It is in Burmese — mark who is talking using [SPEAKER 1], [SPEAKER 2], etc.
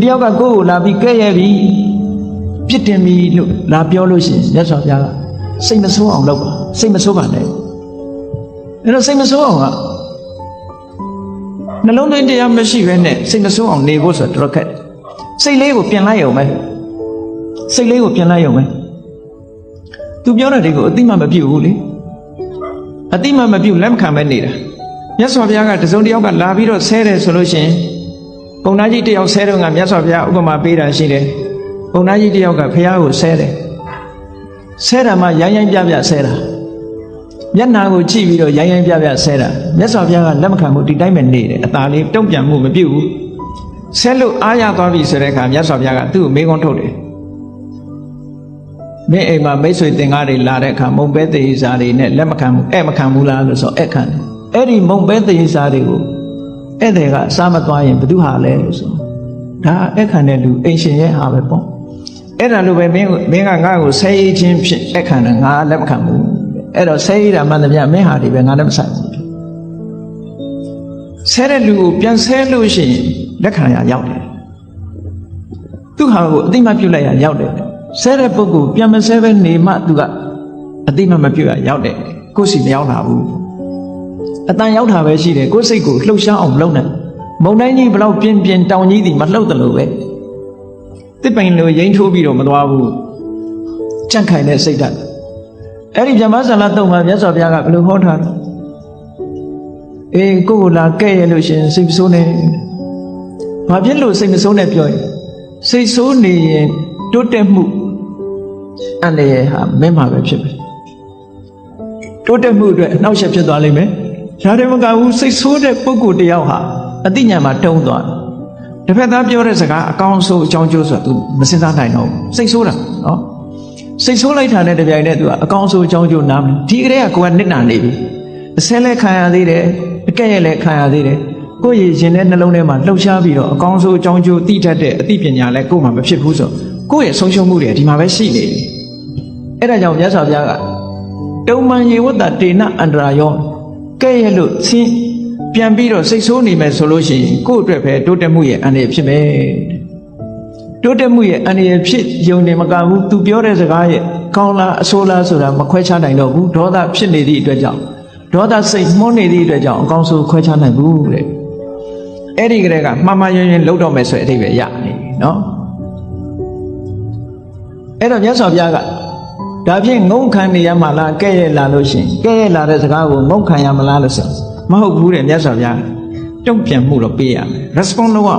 [SPEAKER 1] တယောက်ကကိုယ်ကိုလာပြီးကဲ့ရဲ့ပြီးပြစ်တင်ပြီးလို့လာပြောလို့ရှိရင်မြတ်စွာဘုရားကစိတ်မဆိုးအောင်လုပ်ပါစိတ်မဆိုးပါနဲ့အဲ့တော့စိတ်မဆိုးအောင်ကနှလုံးသွင်းတရားမရှိဘဲနဲ့စိတ်မဆိုးအောင်နေဖို့ဆိုတော့ခက်စိတ်လေးကိုပြင်လိုက်ရုံပဲစိတ်လေးကိုပြင်လိုက်ရုံပဲသူပြောတဲ့တွေကိုအတိမမပြုတ်ဘူးလေအတိမမပြုတ်လက်မခံပဲနေတာမြတ်စွာဘုရားကတစုံတစ်ယောက်ကလာပြီးတော့ဆဲတယ်ဆိုလို့ရှိရင်ပုံနာကြီးတစ်ယောက်ဆဲတော့ကမြတ်စွာဘုရားဥပမာပေးတာရှိတယ်ပုံနာကြီးတစ်ယောက်ကဘုရားကိုဆဲတယ်ဆဲတာမှရိုင်းရိုင်းပြပြဆဲတာမျက်နာကိုကြည့်ပြီးတော့ရိုင်းရိုင်းပြပြဆဲတာမြတ်စွာဘုရားကလက်မခံဘူးဒီတိုင်းပဲနေတယ်အသာလေးတုံ့ပြန်မှုမပြုတ်ဘူးဆဲလို့အားရသွားပြီဆိုတဲ့အခါမြတ်စွာဘုရားကသူ့ကိုမေးခွန်းထုတ်တယ်မင်းအိမ်မှာမိတ်ဆွေသင်္ကားတွေလာတဲ့အခါမုံပဲတေစာတွေနဲ့လက်မခံဘူးအဲ့မခံဘူးလားလို့ဆိုအဲ့ခံတယ်အဲ့ဒီမုံပဲတေစာတွေကိုအဲ့တဲ့ကစားမသွားရင်ဘသူဟာလဲလို့ဆိုဒါအဲ့ခံတဲ့လူအိမ်ရှင်ရဲ့ဟာပဲပေါ့အဲ့ဒါလိုပဲမင်းကငါ့ကိုဆဲရေးချင်းဖြစ်အဲ့ခံတယ်ငါလက်မခံဘူးအဲ့တော့ဆဲရေးတာမှန်တယ်ဗျမင်းဟာဒီပဲငါလည်းမဆိုင်ဘူးဆဲတဲ့လူကိုပြန်ဆဲလို့ရှိရင်လက်ခံရရောက်တယ်သူဟာကိုအတိမပြုတ်လိုက်ရရောက်တယ်ဆဲတဲ့ပုဂ္ဂိုလ်ပြန်မဆဲပဲနေမှသူကအတိမမပြုတ်ရရောက်တယ်ကိုယ်စီမရောက်လာဘူးအတန်ရောက်တာပဲရှိတယ်ကိုယ်စိတ်ကိုလှုပ်ရှားအောင်လုပ်နေမုံတိုင်းကြီးဘလောက်ပြင်းပြင်းတောင်ကြီးသည်မလှုပ်တယ်လို့ပဲတစ်ပိုင်လိုရိမ့်ထိုးပြီးတော့မသွားဘူးကြန့်ခိုင်တဲ့စိတ်ဓာတ်အဲ့ဒီဗြဟ္မဇာလတုံမှာမြတ်စွာဘုရားကဘယ်လိုဟောထားလဲအေးကိုယ်ကိုလာကဲ့ရဲ့လို့ရှင်စိတ်မဆိုးနဲ့ဘာဖြစ်လို့စိတ်မဆိုးနဲ့ပြောရင်စိတ်ဆိုးနေရင်တိုးတက်မှုအန္တရာယ်ဟာမင်းမှာပဲဖြစ်မယ်တိုးတက်မှုအတွက်အနှောက်အယှက်ဖြစ်သွားလိမ့်မယ်ဒါတည်းမကဘူးစိတ်ဆိုးတဲ့ပုဂ္ဂိုလ်တယောက်ဟာအသိဉာဏ်မှာတုံးသွားတယ်တစ်ဖက်သားပြောတဲ့စကားအကောင်းဆုံးအကြောင်းကျိုးဆိုတာ तू မစဉ်းစားနိုင်တော့ဘူးစိတ်ဆိုးတာနော်စိတ်ဆိုးလိုက်တာနဲ့တပြိုင်နက် तू အကောင်းဆုံးအကြောင်းကျိုးနားမဒီကလေးကကိုယ်ကနစ်နာနေပြီအဆဲလဲခံရသေးတယ်အကဲ့ရဲ့လဲခံရသေးတယ်ကိုယ့်ရဲ့ရင်ထဲနှလုံးထဲမှာလှုပ်ရှားပြီးတော့အကောင်းဆုံးအကြောင်းကျိုးသိတတ်တဲ့အသိပညာလဲကိုယ်မှာမဖြစ်ဘူးဆိုကိုယ့်ရဲ့ဆုံးရှုံးမှုတွေဒီမှာပဲရှိနေပြီအဲ့ဒါကြောင့်မြတ်စွာဘုရားကတုံမန်ယေဝတ္တတေနအန္တရာယောကဲ့ရဲ့လို့ဆင်းပြန်ပြီးတော့စိတ်ဆိုးနေမယ်ဆိုလို့ရှိရင်ကိုယ့်အတွက်ပဲတိုးတက်မှုရဲ့အန္တရာယ်ဖြစ်မယ်တိုးတက်မှုရဲ့အန္တရာယ်ဖြစ်ယုံနေမကဘူးသူပြောတဲ့စကားရဲ့ကောင်းလားအဆိုးလားဆိုတာမခွဲခြားနိုင်တော့ဘူးဒေါသဖြစ်နေသည့်အတွက်ကြောင့်ဒေါသစိတ်မှုန်းနေသည့်အတွက်ကြောင့်အကောင်းဆုံးခွဲခြားနိုင်ဘူးတဲ့အဲ့ဒီကလေးကမှားမှားယွင်းယွင်းလုပ်တော့မယ်ဆိုတဲ့အဓိပ္ပာယ်ရနေနော်အဲ့တော့မြတ်စွာဘုရားကဒါဖြင့်ငုံခံနေရမှာလားကဲ့ရဲ့လာလို့ရှိရင်ကဲ့ရဲ့လာတဲ့စကားကိုငုံခံရမလားလို့ဆိုမဟုတ်ဘူးတဲ့မြတ်စွာဘုရားတုံ့ပြန်မှုတော့ပေးရမယ် response လုပ်ရ